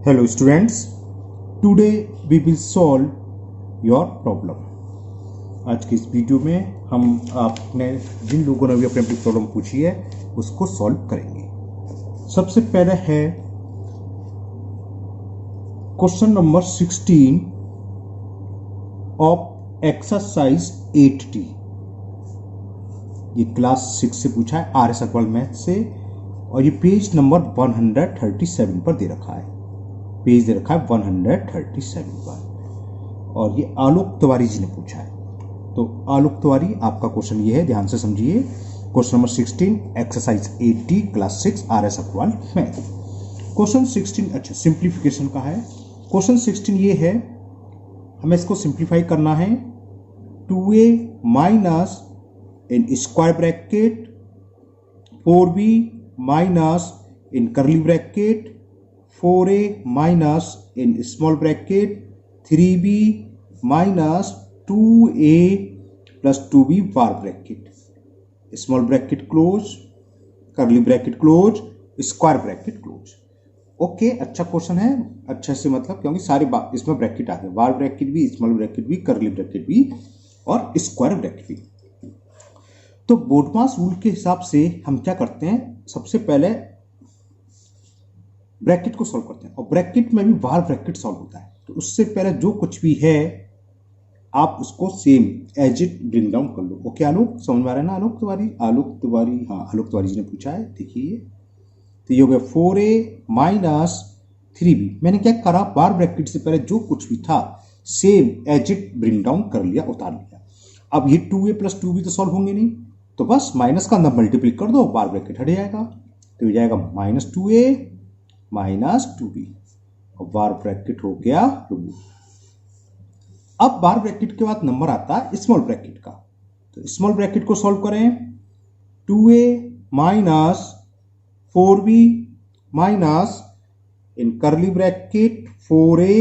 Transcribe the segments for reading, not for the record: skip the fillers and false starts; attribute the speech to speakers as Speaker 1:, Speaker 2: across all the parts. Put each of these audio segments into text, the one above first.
Speaker 1: Hello students, today we will solve your problem। आज की इस वीडियो में हम आपने जिन लोगों ने भी अपनी अपनी प्रॉब्लम पूछी है उसको सॉल्व करेंगे। सबसे पहले है question number 16 of exercise 8D। ये क्लास 6 से पूछा है, आर एस अग्रवाल मैथ से, और ये पेज नंबर 137 पर दे रखा है। पेज दे रखा है 137 पर, और ये आलोक तिवारी जी ने पूछा है। तो आलोक तिवारी, आपका क्वेश्चन ये है, ध्यान से समझिए। Question number 16 exercise 8D class 6 R S Agarwal math. Question 16 अच्छा सिंप्लीफिकेशन का है। क्वेश्चन 16 ये है, हमें इसको सिंप्लीफाई करना है। 2a minus in square bracket 4b minus in curly bracket 4a minus in small bracket 3b minus 2a plus 2b bar bracket, small bracket close, curly bracket close, square bracket close. Okay, अच्छा question है, अच्छे से मतलब, क्योंकि सारे इसमें bracket आ गए, बार bracket भी, स्मॉल ब्रैकेट भी, कर्ली ब्रैकेट भी और स्क्वायर ब्रैकेट भी। तो बोडमास रूल के हिसाब से हम क्या करते हैं, सबसे पहले ब्रैकेट को सॉल्व करते हैं, और ब्रैकेट में भी बार ब्रैकेट सॉल्व होता है। तो उससे पहले जो कुछ भी है आप उसको same as it bring down कर लो। ओके आलोक, समझ में आ रहा है ना आलोक तिवारी? आलोक तिवारी, हाँ आलोक तिवारी जी ने पूछा है, देखिए। तो ये हो गया 4a माइनस 3b। मैंने क्या करा, बार ब्रैकेट से पहले जो कुछ भी था same as it bring down कर लिया, उतार लिया। अब ये 2a प्लस 2b तो सॉल्व होंगे नहीं, तो बस माइनस का अंदर मल्टीप्लाई कर दो, बार ब्रैकेट हट जाएगा। तो हो जाएगा माइनस 2a माइनस 2b, और बार ब्रैकेट हो गया रिमूव। अब बार ब्रैकेट के बाद नंबर आता है स्मॉल ब्रैकेट का। तो स्मॉल ब्रैकेट को सॉल्व करें। 2a minus 4b minus in curly bracket 4a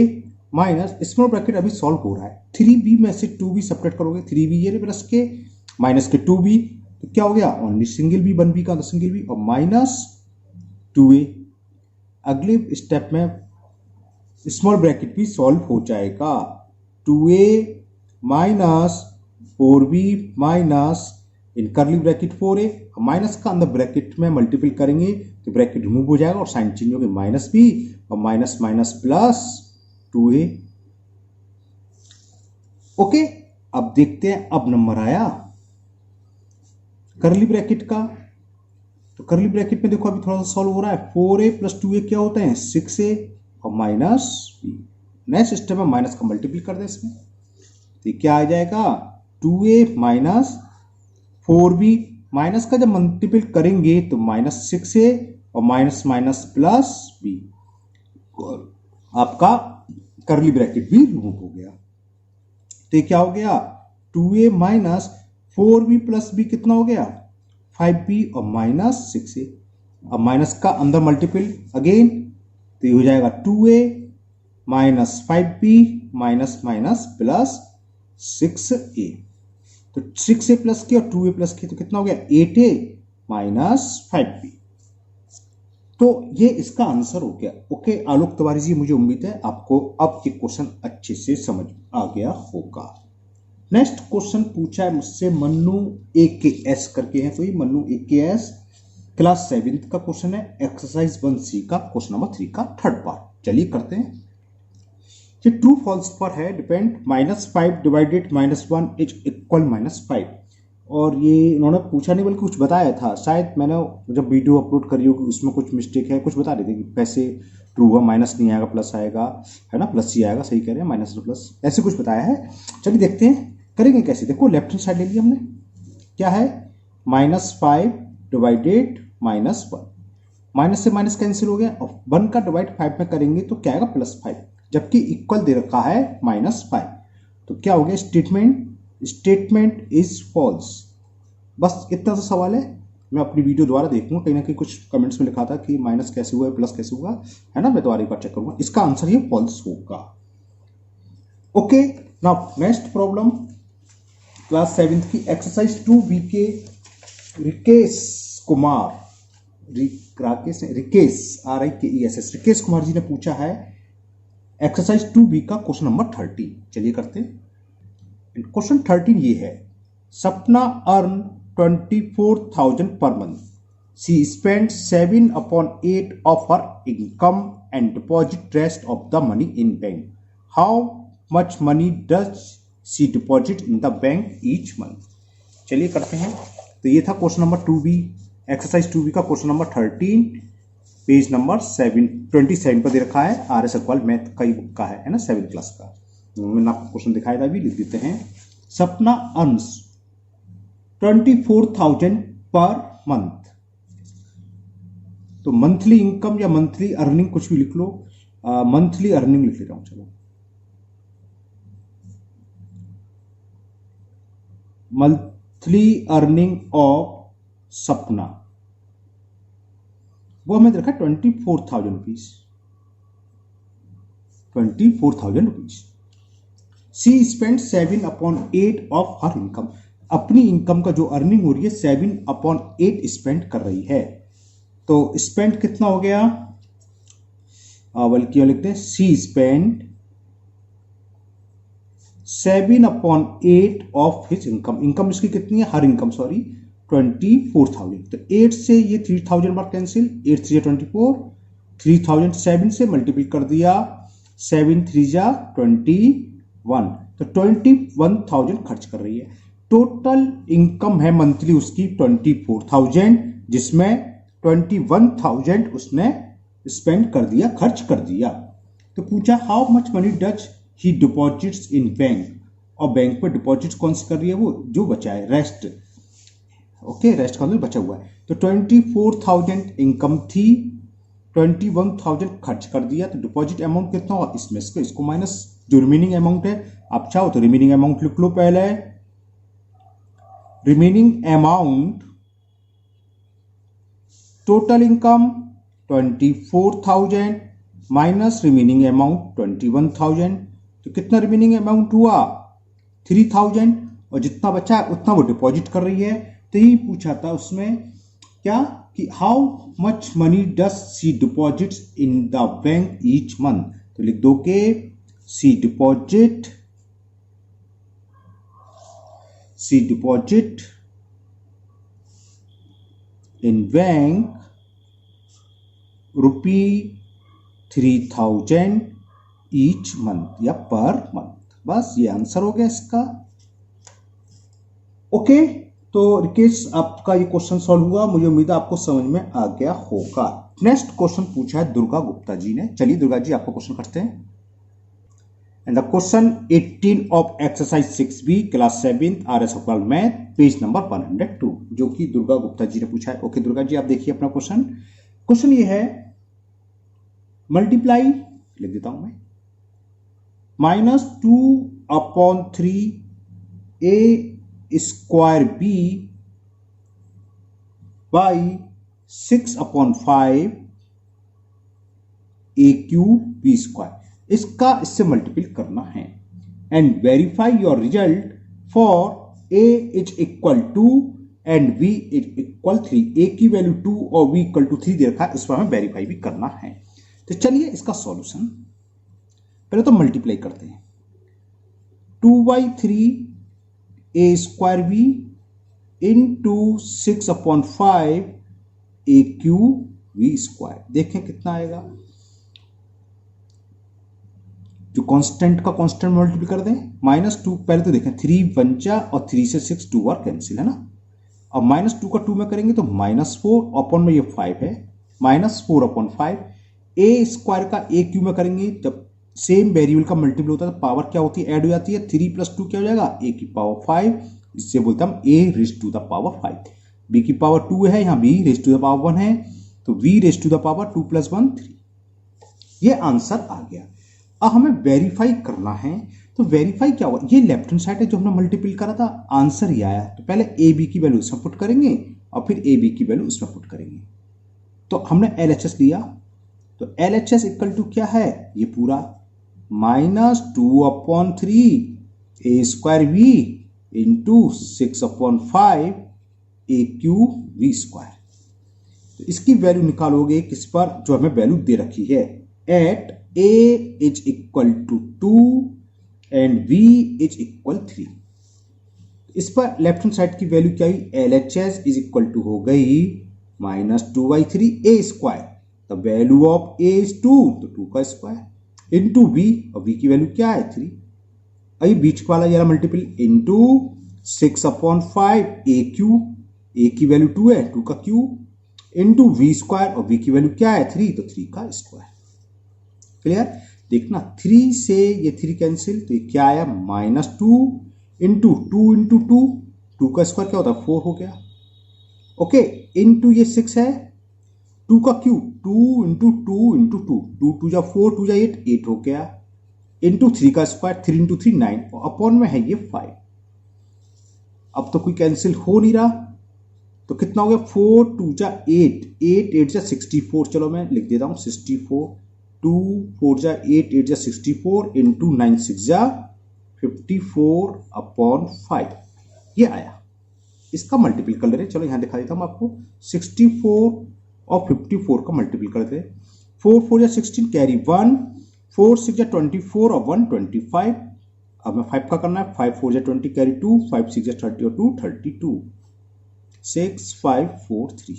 Speaker 1: minus, small bracket अभी सॉल्व हो रहा है। 3b में से 2b सब्ट्रैक्ट करोगे, 3b ये प्लस के माइनस के 2b, तो क्या हो गया, ओनली सिंगल बी, 1b का सिंगल बी, और माइनस 2a। अगले स्टेप में स्मॉल ब्रैकेट भी सॉल्व हो जाएगा। 2a minus 4b minus in curly bracket 4a, minus का अंदर ब्रैकेट में मल्टीपल करेंगे तो ब्रैकेट रिमूव हो जाएगा और साइन चेंज हो गया, माइनस b और minus minus plus 2a। Okay, अब देखते हैं, अब नंबर आया कर्ली ब्रैकेट का। तो कर्ली ब्रैकेट में देखो अभी थोड़ा सा सॉल्व हो रहा है। 4a प्लस 2a क्या होता है, 6a और माइनस b। नेक्स्ट स्टेप में माइनस का मल्टीपल कर दे इसमें, तो क्या आ जाएगा, 2a माइनस 4b, माइनस का जब मल्टीपल करेंगे तो माइनस 6a और माइनस माइनस प्लस b, आपका कर्ली ब्रैकेट भी रिमूव हो गया। तो क्या हो गया, 2a minus 4b plus b कितना हो गया, 5b और माइनस 6a, अब माइनस का अंदर मल्टीपल अगेन, तो ये हो जाएगा 2a minus 5b minus minus plus 6a। तो 6a प्लस की और 2a प्लस की, तो कितना हो गया, 8a माइनस 5b। तो ये इसका आंसर हो गया। ओके आलोक तिवारी जी, मुझे उम्मीद है आपको अब ये क्वेश्चन अच्छे से समझ आ गया होगा। नेक्स्ट क्वेश्चन पूछा है मुझसे मन्नू AKS करके है, तो ये मन्नू AKS क्लास 7 का क्वेश्चन है, एक्सरसाइज 1C का क्वेश्चन नंबर 3 का थर्ड पार्ट। चलिए करते हैं। ये ट्रू फॉल्स पर है, डिपेंड -5 डिवाइडेड -1 इज इक्वल -5। और ये इन्होंने पूछा नहीं बल्कि कुछ बताया था, शायद मैंने जब वीडियो अपलोड करी होगी उसमें कुछ मिस्टेक है, कुछ बता रहे थे कि कैसे ट्रू हुआ, माइनस नहीं आएगा प्लस आएगा, है ना, प्लस ही आएगा, सही कह रहे हैं, माइनस प्लस ऐसे कुछ बताया है। चलिए देखते हैं करेंगे कैसे। देखो लेफ्ट हैंड साइड ले लिया हमने, क्या है, -5 डिवाइडेड -1, माइनस से माइनस कैंसिल हो गया, और 1 का डिवाइड 5 में करेंगे तो क्या आएगा, +5, जबकि इक्वल दे रखा है -5। तो क्या हो गया, स्टेटमेंट इज फॉल्स। बस इतना सा सवाल है, मैं अपनी वीडियो दोबारा देखूंगा, कहीं ना कहीं कुछ कमेंट्स में लिखा था कि माइनस कैसे हुआ है, प्लस कैसे हुआ है ना, मैं दोबारा एक बार चेक करूंगा। इसका आंसर ये फॉल्स होगा। Okay, now next problem class 7 की एक्सरसाइज 2B के रिकेश कुमार राकेश ने, रिकेश RIKESS रिकेश कुमार जी ने पूछा है एक्सरसाइज 2B का क्वेश्चन नंबर 13। चलिए करते हैं। क्वेश्चन 13 ये है, सपना earn 24,000 per month, she spend 7/8 of her income and deposit rest of the money in bank. How much money does she deposit in the bank each month? चलिए करते हैं। तो ये था question number 2B, exercise 2B का question number 13, page number 27 पर दे रखा है। RS अग्रवाल मैथ का ही बुक का है ना, 7th क्लास का। मैंने आपको क्वेश्चन दिखाया था, अभी लिख देते हैं। सपना अर्न्स 24,000 पर मंथ, तो मंथली इनकम या मंथली अर्निंग कुछ भी लिख लो, मंथली अर्निंग लिख लेता हूं। चलो, मंथली अर्निंग ऑफ सपना, वो हमें रखा 24,000 rupees. 24,000 rupees. She spend 7/8 of her income, अपनी इनकम का जो अर्निंग हो रही है 7/8 स्पेंड कर रही है। तो स्पेंड कितना हो गया, बल्कि लिखते हैं she spend 7/8 of his income. Income इसकी कितनी है, हर इनकम सॉरी 24,000। तो 8 से ये 3,000 बार कैंसिल, 8 3 24, 3,000 7 से मल्टीप्लाई कर दिया, 7 3 21, तो 21,000 खर्च कर रही है। टोटल इनकम है मंथली उसकी 24,000, जिसमें 21,000 उसने स्पेंड कर दिया, खर्च कर दिया। तो पूछा how much money does he deposits in bank, और बैंक पे डिपॉजिट कौन सी कर रही है, वो जो बचा है रेस्ट। ओके, रेस्ट का मतलब बचा हुआ है। तो 24,000 इनकम थी, 21,000 खर्च कर दिया, तो डिपॉजिट अमाउंट कितना होगा, इसमें से इसको माइनस जो रिमेनिंग अमाउंट है। आप चाहो तो रिमेनिंग अमाउंट लिख लो पहले। Remaining amount, total income 24,000 minus remaining amount 21,000, तो कितना रिमेनिंग अमाउंट हुआ 3,000, और जितना बचा है उतना वो डिपॉजिट कर रही है। तो यही पूछा था उसमें क्या कि how much money does she deposits in the bank each month. तो लिख दो के she deposit in bank ₹3,000 each month या पर मंथ। बस ये आंसर हो गया इसका। ओके, तो रिकेश आपका ये क्वेश्चन सॉल्व हुआ, मुझे उम्मीद है आपको समझ में आ गया होगा। नेक्स्ट क्वेश्चन पूछा है दुर्गा गुप्ता जी ने। चलिए दुर्गा जी आपका क्वेश्चन करते हैं। And the question 18 of exercise 6B class 7th RS Agarwal math, page number 102, जो कि दुर्गा गुप्ता जी ने पूछा है। ओके दुर्गा जी आप देखिए अपना क्वेश्चन। क्वेश्चन ये है, मल्टीप्लाई लिख देता हूं मैं, -2/3 AB बाई 6/5 AQB², इसका इससे मल्टीप्लाई करना है। And verify your result for A is equal to and V is equal 3। A की वैल्यू 2 और V इक्वल टू 3 दे रखा है, इस पर हमें वेरीफाई भी करना है। तो चलिए इसका सॉल्यूशन पहले तो मल्टीप्लाई करते हैं। 2/3 A² B इंटू 6/5 AQB²। देखें कितना आएगा, जो कांस्टेंट का कांस्टेंट मल्टीप्लाई कर दें, -2 पहले तो देखें 3 1 जा और 3 से 6 2 बार कैंसिल है ना। अब -2 का 2 में करेंगे तो -4 अपॉन में ये 5 है, -4/5 A² का AQ में करेंगे, जब सेम वेरिएबल का मल्टीपल होता है तो पावर क्या होती है, ऐड हो जाती है। 3 + 2 क्या हो जाएगा, A⁵, इससे बोलते हैं हम A⁵5। B की पावर 2 है, यहाँ B⁵1 है, तो V⁵2 + 1 3। ये आंसर आ गया। अब हमें वेरीफाई करना है, तो वेरीफाई क्या हुआ, ये लेफ्ट हैंड साइड है जो हमने मल्टीपल करा था, आंसर ही आया। तो पहले AB की वैल्यू उसमें पुट करेंगे और फिर AB की वैल्यू उसमें पुट करेंगे। तो हमने LHS लिया, तो LHS इक्वल टू क्या है, ये पूरा -2/3 A² B इंटू 6/5 AQB²। तो इसकी वैल्यू निकालोगे किस पर, जो हमें वैल्यू दे रखी है, at a is equal to 2 and v is equal 3। इस पर लेफ्ट हैंड साइड की वैल्यू क्या हुई, LHS इज इक्वल टू हो गई -2/3 a square. The value of a is 2, तो 2 का स्क्वायर इंटू v, और v की वैल्यू क्या है 3, अभी बीच वाला ये multiple into 6/5 a cube, a की वैल्यू 2 है, 2 का क्यूब इंटू v स्क्वायर, और v की वैल्यू क्या है 3, तो 3 का स्क्वायर। क्लियर। देखना 3 से ये 3 कैंसिल, तो ये क्या आया -2 इंटू 2 इंटू 2, 2 का स्क्वायर क्या होता है 4 हो गया। ओके, इंटू ये 6 है, 2 का क्यूब 2 इंटू 2 इंटू 2, 2 2 जा 4, 2 जा 8, 8 हो गया, इंटू 3 का स्क्वायर 3 इंटू 3 9, और अपॉन में है ये 5। अब तो कोई कैंसिल हो नहीं रहा, तो कितना हो गया 4 2 जा 8, 8 8 जा 64, चलो मैं लिख देता हूं 64, 2 4 जा 8, 8 जा 64 इंटू 9 6 जा 54 अपॉन 5, ये आया। इसका मल्टीपल कर ले रहे, चलो यहां दिखा देता हूं आपको, 64 और 54 का मल्टीपल कर दे, 4 4 जा 16 कैरी 1, 4 6 जा 24 और 1 25। अब मैं 5 का करना है, 5 4 जा 20 कैरी 2, 5 6 जा 30 और 2 32, 6 5 4 3,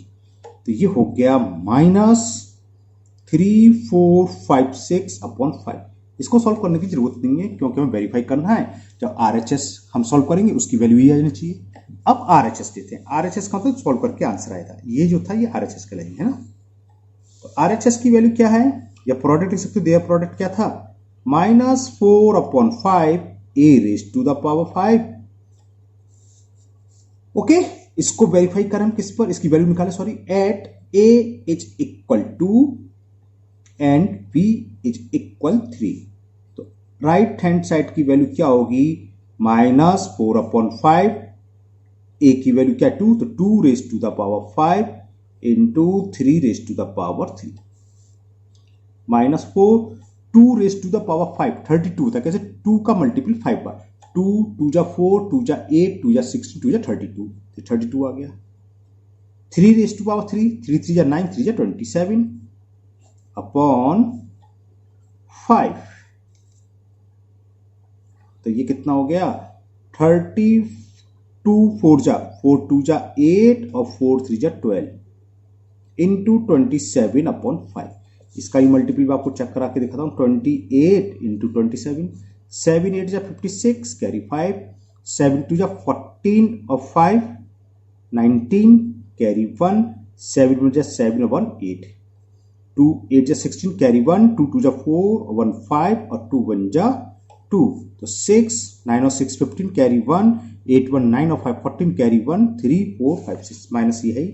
Speaker 1: तो ये हो गया -3456 अपॉन 5। इसको सॉल्व करने की जरूरत नहीं है, क्योंकि हमें वेरीफाई करना है, जब RHS हम सॉल्व करेंगे उसकी वैल्यू ही आ जानी चाहिए। अब RHS देते हैं, RHS का तो सॉल्व करके आंसर आया था, ये जो था ये RHS के लिए है ना। तो RHS की वैल्यू क्या है, या प्रोडक्ट लिख सकते हो, देयर प्रोडक्ट क्या था -4/5 a raise to the power 5। Okay, इसको वेरीफाई करें हम किस पर, इसकी वैल्यू निकाले, sorry, at a is equal to and b is equal 3। तो राइट हैंड साइड की वैल्यू क्या होगी, -4/5, a की वैल्यू क्या 2, तो 2 raise to the power 5 into 3 raise to the power 3, -4 2 raise to the power 5 32 था, कैसे 2 का मल्टीपल 5 बार, 2 2 जा 4, 2 जा 8, 2 जा 16, 2 जा 32, 32 आ गया, 3 रेज़ टू पावर 3, 3 3 जा 9, 3 जा 27 अपॉन 5, तो ये कितना हो गया 32 4 जा 4 2 जा 8 और 4 3 जा 12 इंटू 27 अपॉन 5। इसका ही मल्टीपल आपको चेक करा के दिखाता हूं, 28 इंटू 27, 7 8 जा 56 कैरी 5, 7 2 जा 14 और 5 19 कैरी 1, 7 1 जा 7 और 1 8, 2 8 जा 16 कैरी 1, 2 2 जा 4 और 1 5 और 2 1 जा 2, तो 6 9 और 6 15 कैरी 1, 8 1 9 और 5 14 कैरी 1 3 4 5 6, माइनस ये है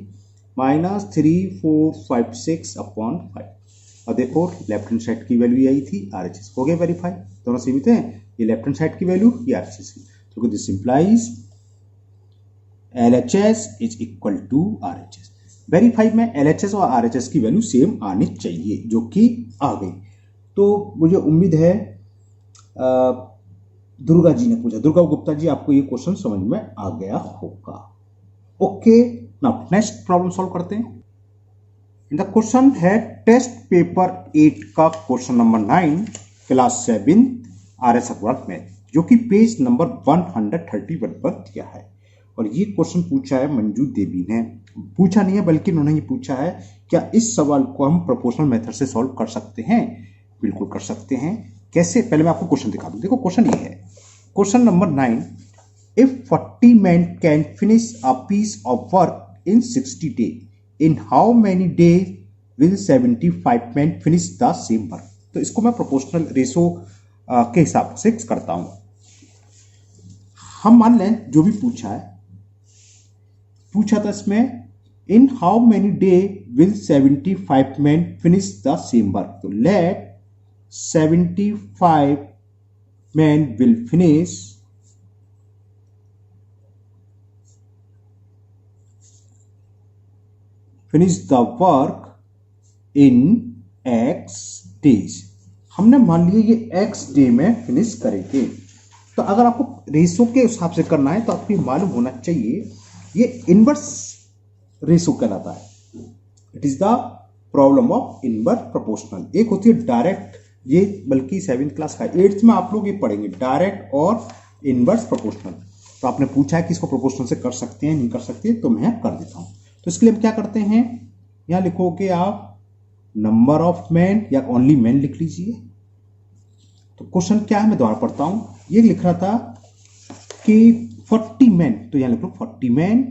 Speaker 1: -3456 अपॉन 5। और देखो लेफ्ट हैंड साइड की वैल्यू आई थी RHS, हो गया वेरीफाई, दोनों सीमित हैं, ये लेफ्ट हैंड साइड की वैल्यू, ये RHS की, तो this implies LHS is equal to RHS। Verify में LHS और RHS की वैल्यू सेम आनी चाहिए, जो कि आ गई। तो मुझे उम्मीद है दुर्गा जी ने पूछा, दुर्गा गुप्ता जी, आपको ये क्वेश्चन समझ में आ गया होगा। Okay, now next problem solve करते हैं। द क्वेश्चन है टेस्ट पेपर 8 का question number 9 class 7 RS Agarwal math, जो कि पेज नंबर 131 पर दिया है। और ये क्वेश्चन पूछा है मंजू देवी ने, पूछा नहीं है बल्कि उन्होंने ये पूछा है, क्या इस सवाल को हम प्रोपोर्शनल मेथड से सॉल्व कर सकते हैं? बिल्कुल कर सकते हैं। कैसे, पहले मैं आपको क्वेश्चन दिखा दूं। देखो क्वेश्चन ये है, question number 9, if 40 men can finish a piece of work in 60 days, in how many days will 75 men finish the same work. तो इसको मैं प्रोपोर्शनल रेशो के हिसाब से करता हूं। हम मान लें जो भी पूछा था इसमें, इन how many day will 75 men finish the same work. तो late 75 men will finish the work in X days। हमने मान लिया ये X डे में फिनिश करेंगे। तो अगर आपको रेशो के हिसाब से करना है तो आपको मालूम होना चाहिए ये इनवर्स रेशो कहलाता है। It is the problem of inverse proportional. एक होती है डायरेक्ट, ये बल्कि 7th क्लास का, 8th में आप लोग ये पढ़ेंगे डायरेक्ट और इनवर्स प्रोपोर्शनल। तो आपने पूछा है कि इसको प्रोपोर्शनल से कर सकते हैं नहीं कर सकते, तो मैं कर देता हूं। तो इसके लिए हम क्या करते हैं, यहां लिखोगे आप नंबर ऑफ मैन या ओनली मैन लिख लीजिए। तो क्वेश्चन क्या है मैं दोबारा पढ़ता हूं। ये लिख रहा था कि 40 मैन, तो यहां लिख लो 40 man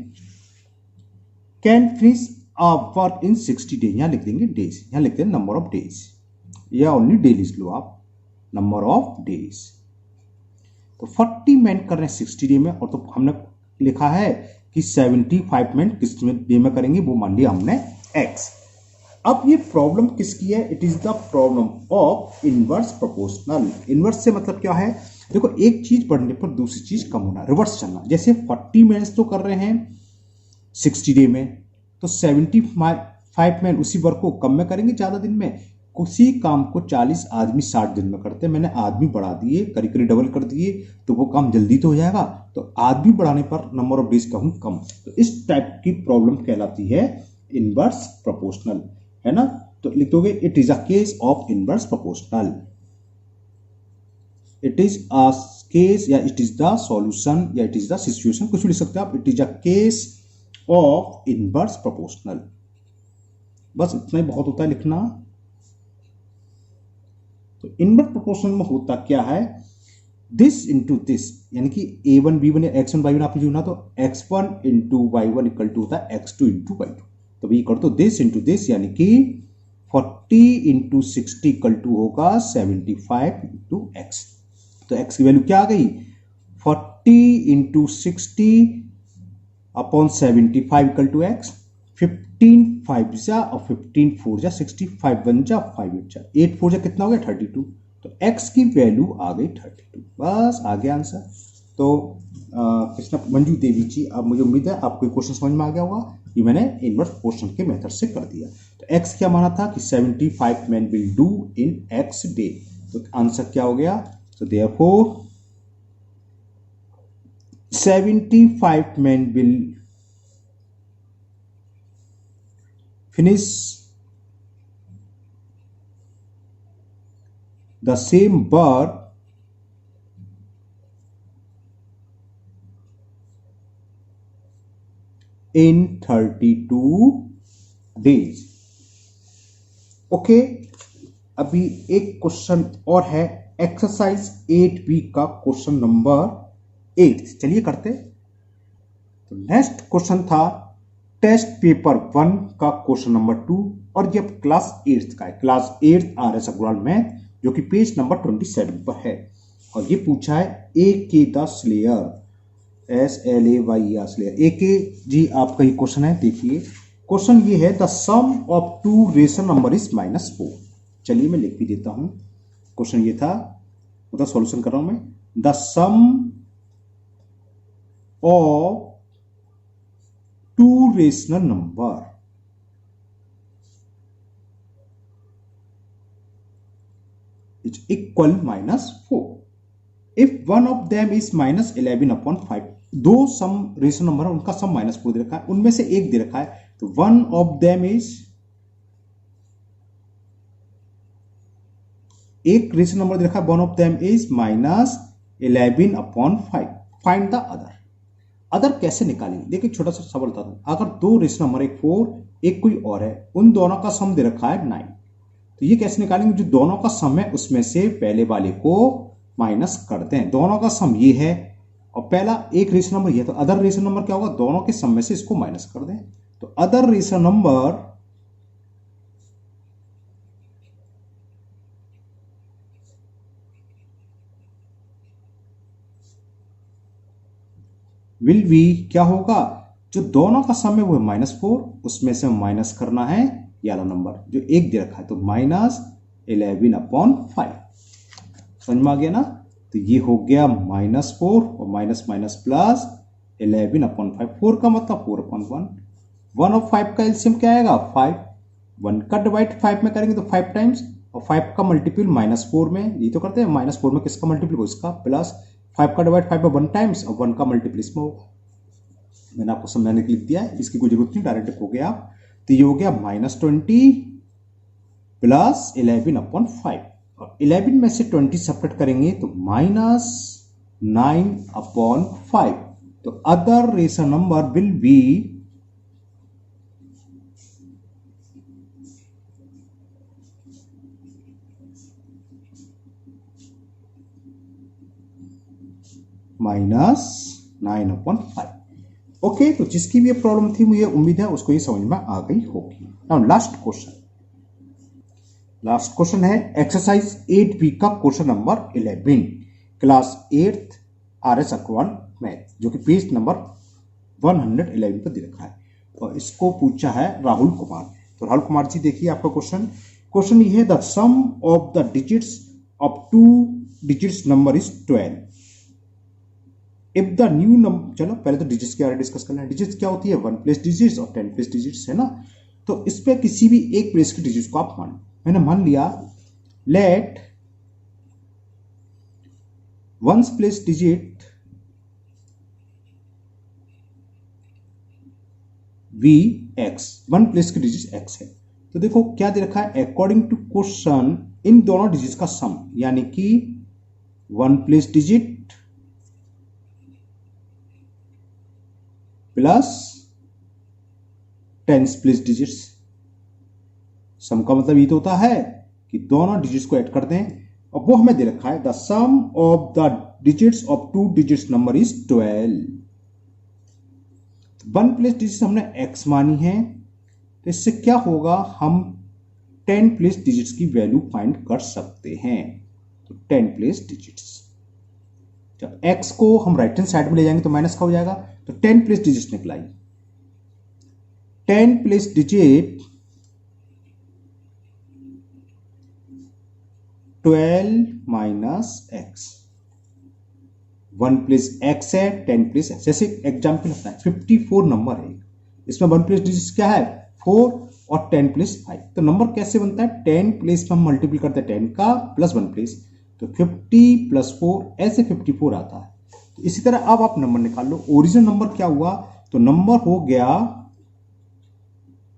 Speaker 1: can finish a work in 60 days. यहां लिख देंगे डेज, यहां लिखते हैं नंबर ऑफ डेज, या ओनली डे लिख लो आप, नंबर ऑफ डेज। तो 40 मैन कर रहे हैं 60 डे में, और तो हमने लिखा है कि 75 मैन किस डे में करेंगे, वो मान लिया हमने x। अब ये प्रॉब्लम किसकी है, it is the problem of inverse proportional. Inverse से मतलब क्या है, देखो एक चीज बढ़ने पर दूसरी चीज कम होना, रिवर्स चलना। जैसे 40 मैन तो कर रहे हैं 60 डे में, तो 75 मैन उसी वर्क को कम में करेंगे ज्यादा दिन में। उसी काम को 40 आदमी 60 दिन में करते हैं, मैंने आदमी बढ़ा दिए, करीब करीब डबल कर दिए, तो वो काम जल्दी तो हो जाएगा। तो आदमी बढ़ाने पर नंबर ऑफ डेज कहूं कम। तो इस टाइप की प्रॉब्लम कहलाती है इनवर्स प्रोपोर्शनल, है ना। तो लिख दोगे it is a case of inverse proportional, it is a case, या इट इज द सॉल्यूशन, या इट इज द सिचुएशन, कुछ भी लिख सकते हो आप। It is a case of inverse proportional, बस इतना ही बहुत होता है लिखना। तो इनवर्स प्रोपोर्शनल में होता क्या है, दिस इंटू दिस, यानी कि a1 b1 या x1 y1 आपने जो ना, तो x1 into y1 equal to होता है x2 इंटू y2। तो ये कर दो दिस इंटू दिस, यानी कि 40 इंटू 60 इक्वल टू होगा 75 इंटू x। तो x की वैल्यू क्या आ गई, 40 into 60 upon 75 equal to x। 15 5 जा और 15 4 जा 65 1 जा 5 8 जा 8 4 जा कितना हो गया 32। तो x की वैल्यू आ गई 32, बस आ गया आंसर। तो कृष्णा मंजू देवी जी, अब मुझे उम्मीद है आपको क्वेश्चन समझ में आ गया होगा कि मैंने इनवर्स प्रोपोर्शन के मेथड से कर दिया। तो x क्या माना था कि 75 man will do in x day, तो आंसर क्या हो गया, तो therefore 75 man will finish the same work in 32 days। Okay, अभी एक क्वेश्चन और है, एक्सरसाइज 8B का क्वेश्चन नंबर 8, चलिए करते। तो नेक्स्ट क्वेश्चन था टेस्ट पेपर 1 का क्वेश्चन नंबर 2, और ये क्लास 8 का है, क्लास 8 RS अग्रवाल में, जो कि पेज नंबर 27 पर है। और ये पूछा है ए के द स्लेयर, SLAYER स्लेयर। ए के जी आपका ये क्वेश्चन है, देखिए क्वेश्चन ये है the sum of two rational number is -4। चलिए मैं लिख भी देता हूं, क्वेश्चन ये था, मतलब सॉल्यूशन कर रहा हूं मैं। The sum of two rational number is equal -4 if one of them is -11/5। दो सम रेशनल नंबर है, उनका सम -4 दे रखा है, उनमें से एक दे रखा है, तो वन ऑफ देम इज, एक रेशनल नंबर दे रखा है, one of them is -11/5, find the other. Other कैसे निकालेंगे, देखिए छोटा सा सवाल बताता हूं। अगर दो रेशनल नंबर, एक 4 एक कोई और है, उन दोनों का सम दे रखा है 9, तो ये कैसे निकालेंगे, जो दोनों का सम है उसमें से पहले वाले को माइनस करते हैं। दोनों का सम ये है और पहला एक रेशनल नंबर ये, तो अदर रेशनल नंबर क्या होगा, दोनों के सम में से इसको माइनस कर दें। तो other rational number will be, क्या होगा, जो दोनों का सम है वो है -4, उसमें से माइनस करना है ये वाला नंबर जो एक दे रखा है, तो -11/5। समझ में आ गया ना। तो ये हो गया -4 और माइनस माइनस प्लस 11/5। 4 का मतलब 4/1। 1 और 5 का एलसीएम क्या आएगा 5। 1 का डिवाइड 5 में करेंगे तो 5 टाइम्स, और 5 का मल्टीपल -4 में, ये तो करते हैं -4 में किसका मल्टीपल हो इसका, प्लस 5 का डिवाइड 5 में 1 टाइम्स, और 1 का मल्टीपल इसमें होगा। मैंने आपको समझाने के लिए लिख दिया है, इसकी कोई जरूरत नहीं, डायरेक्ट लिखोगे आप। तो ये हो गया -20 प्लस 11/5, और 11 में से 20 सब्ट्रैक्ट करेंगे तो -9/5। तो other rational number will be -9/5। Okay, तो जिसकी भी ये प्रॉब्लम थी, मुझे उम्मीद है उसको ये समझ में आ गई होगी। नाउ लास्ट क्वेश्चन है एक्सरसाइज 8B का question number 11, class 8th RS Agarwal math, जो कि पेज नंबर 111 पर दे रखा है, और इसको पूछा है राहुल कुमार। तो राहुल कुमार जी, देखिए आपका क्वेश्चन ये है, the sum of the digits of 2 digits number is 12 if the new number. चलो पहले तो डिजिट्स के बारे में डिस्कस करना है। डिजिट्स क्या होती है? 1 प्लेस डिजिट्स और 10 प्लेस डिजिट्स, है ना। तो इस पे किसी भी एक प्लेस की डिजिट्स को आप मैंने मान लिया, let ones place digit be x, 1 place की डिजिट एक्स है। तो देखो क्या दे रखा है, अकॉर्डिंग टू क्वेश्चन इन दोनों डिजिट्स का सम, यानी कि 1 place digit plus 10 place digits. Sum का मतलब ये तो होता है कि दोनों डिजिट्स को ऐड कर दें, और वो हमें दे रखा है the sum of the digits of 2 digits number is 12। 1 place digits हमने x मानी है, तो इससे क्या होगा, हम 10 प्लेस डिजिट्स की वैल्यू फाइंड कर सकते हैं। तो 10 प्लेस डिजिट्स, जब x को हम राइट हैंड साइड में ले जाएंगे तो माइनस का हो जाएगा, तो 10 प्लेस डिजिट्स निकलाई। 10 place digit 12 minus X, 1 place X है, 10 प्लेस एक्स। जैसे एग्जाम्पल अपना 54 नंबर है, इसमें 1 प्लेस डिजिट्स क्या है, 4 और 10 प्लेस 5। तो नंबर कैसे बनता है, 10 प्लेस में हम मल्टीपल करते हैं 10 का प्लस 1 प्लेस, तो 50 प्लस 4 ऐसे 54 आता है। तो इसी तरह अब आप नंबर निकाल लो, ओरिजिनल नंबर क्या हुआ, तो नंबर हो गया,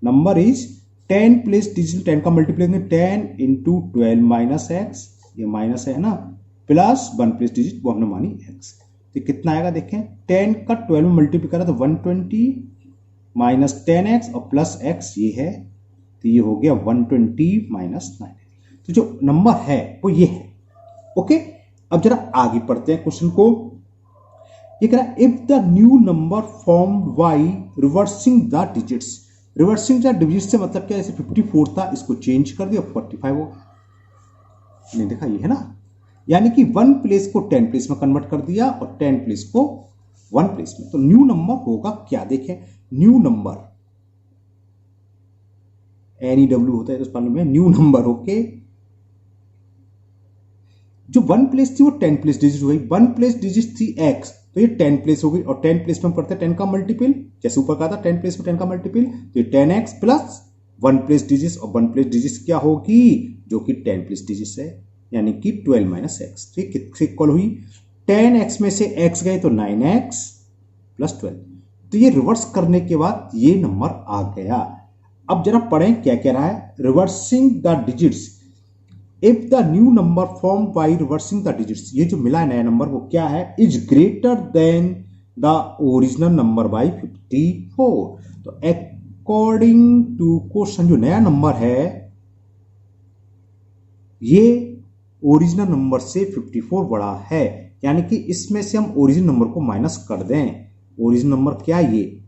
Speaker 1: नंबर इज 10 प्लेस डिजिट 10 का मल्टीप्लाई करेंगे 10 इंटू 12 माइनस एक्स, ये माइनस है ना, प्लस 1 प्लेस डिजिट वो हमने मानी एक्स। तो कितना आएगा देखें, 10 का 12 में मल्टीप्लाई करा तो 120 माइनस 10x और प्लस x ये है, तो ये हो गया 120 माइनस 9। तो जो नंबर है वो ये है। ओके, अब जरा आगे पढ़ते हैं क्वेश्चन को। ये कह रहा है if the new number form by reversing the digits. Reversing the digits से मतलब क्या, जैसे 54 था इसको चेंज कर दिया 45 होगा, नहीं देखा ये है ना, यानी कि 1 प्लेस को 10 प्लेस में कन्वर्ट कर दिया और 10 प्लेस को 1 प्लेस में। तो न्यू नंबर होगा क्या, देखें न्यू नंबर NEW होता है तो स्पेलिंग में न्यू नंबर। ओके, जो 1 प्लेस थी वो 10 प्लेस डिजिट हो गई, 1 प्लेस डिजिट थी x, तो ये 10 प्लेस हो गई, और 10 प्लेस में हम करते हैं 10 का मल्टीपल, जैसे ऊपर कहा था 10 प्लेस में 10 का मल्टीपल, तो ये 10x प्लस 1 प्लेस डिजिट, और 1 प्लेस डिजिट क्या होगी, जो कि 10 प्लेस डिजिट है, यानी कि 12 माइनस एक्स। ठीक, किससे इक्वल हुई, 10x में से x गए तो 9x प्लस 12। तो ये रिवर्स करने के बाद ये नंबर आ गया। अब जरा पढ़ें क्या कह रहा है, reversing the digits if the new number form by reversing the digits, ये जो मिला है नया नंबर वो क्या है, is greater than the original number by 54। तो अकॉर्डिंग टू क्वेश्चन जो नया नंबर है ये ओरिजिनल नंबर से 54 बड़ा है, यानी कि इसमें से हम ओरिजिनल नंबर को माइनस कर दें। ओरिजिनल नंबर क्या है, ये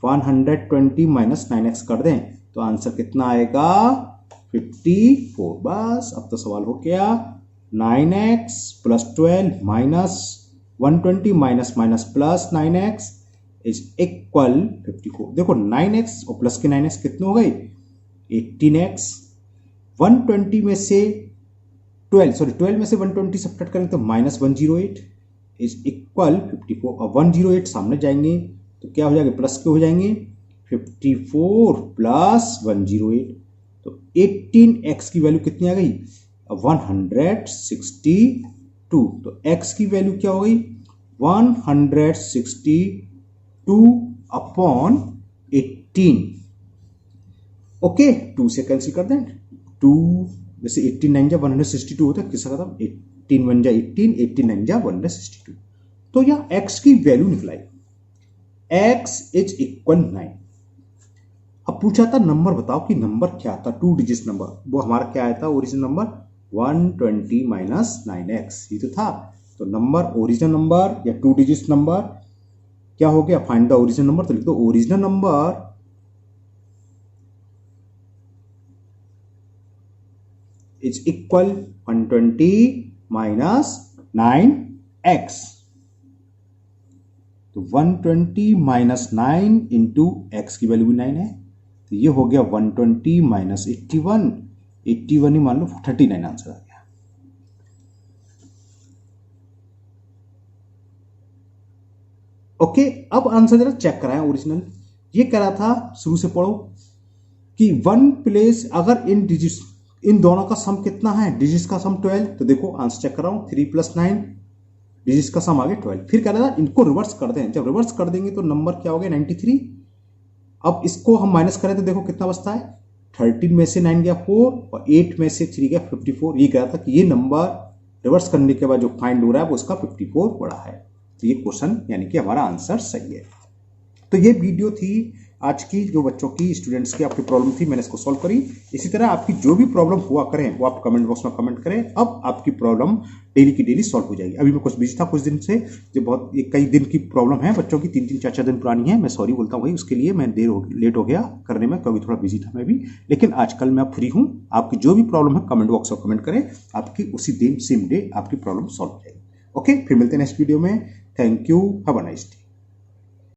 Speaker 1: 120 माइनस 9x कर दें तो आंसर कितना आएगा, 54। बस अब तो सवाल हो गया, 9x plus 12 minus 120 minus minus plus 9x is equal 54। देखो 9x और प्लस के 9x कितने हो गए, 18x। 120 में से 12 में से 120 सब्ट्रैक्ट करें तो माइनस 108 इज इक्वल 54, और 108 सामने जाएंगे तो क्या हो जाएगा, प्लस के हो जाएंगे, 54 प्लस 108, तो 18x की वैल्यू कितनी आ गई, 162। तो x की वैल्यू क्या हो गई, 162 अपॉन 18। ओके, 2 से कैंसिल कर दें। 2 जैसे 18 9 जा 162 होता है, किसका खत्म, 18 1 जा 18, 18 9 जा 162। तो यहाँ x की वैल्यू निकलाई, x इज इक्वल 9। अब पूछा था नंबर बताओ कि नंबर क्या था, 2 डिजिट नंबर, वो हमारा क्या आया था ओरिजिनल नंबर 120 माइनस 9x, ये तो था। तो नंबर ओरिजिनल नंबर या 2 डिजिट नंबर क्या हो गया, फाइंड द ओरिजिनल नंबर। तो लिख दो original number is equal 120 minus 9x। तो 120 माइनस 9 इंटू एक्स की वैल्यू भी 9 है, तो ये हो गया 120 माइनस 81, 81 ही मान लो 39 आंसर आ गया। ओके, अब आंसर जरा चेक कराएं ओरिजिनल। ये कह रहा था, शुरू से पढ़ो कि 1 प्लेस अगर इन डिजिट्स, इन दोनों का सम कितना है, डिजिट्स का सम 12। तो देखो आंसर चेक कर रहा हूं, 3 + 9 डिजिट्स का सम आ गया 12। फिर कह रहा था इनको रिवर्स कर दें, जब रिवर्स कर देंगे तो नंबर क्या हो गया 93। अब इसको हम माइनस करें तो देखो कितना बचता है, 13 में से 9 गया 4 और 8 में से 3 गया 54। ये कह रहा था कि ये नंबर रिवर्स करने के बाद जो फाइंड हो रहा है वो उसका 54 बड़ा है। तो ये क्वेश्चन यानी कि हमारा आंसर सही है। तो ये वीडियो थी आज की, जो बच्चों की, स्टूडेंट्स की आपकी प्रॉब्लम थी, मैंने इसको सॉल्व करी। इसी तरह आपकी जो भी प्रॉब्लम हुआ करें वो आप कमेंट बॉक्स में कमेंट करें। अब आपकी प्रॉब्लम डेली की डेली सॉल्व हो जाएगी। अभी मैं कुछ बिजी था कुछ दिन से, जो बहुत कई दिन की प्रॉब्लम है बच्चों की, 3 4 दिन पुरानी है। मैं सॉरी बोलता हूँ भाई, उसके लिए मैं लेट हो गया करने में, क्योंकि थोड़ा बिजी था मैं भी। लेकिन आजकल मैं फ्री हूँ, आपकी जो भी प्रॉब्लम है कमेंट बॉक्स में कमेंट करें, आपकी उसी दिन सेम डे आपकी प्रॉब्लम सॉल्व हो जाएगी। ओके, फिर मिलते हैं नेक्स्ट वीडियो में। Thank you, have a nice day.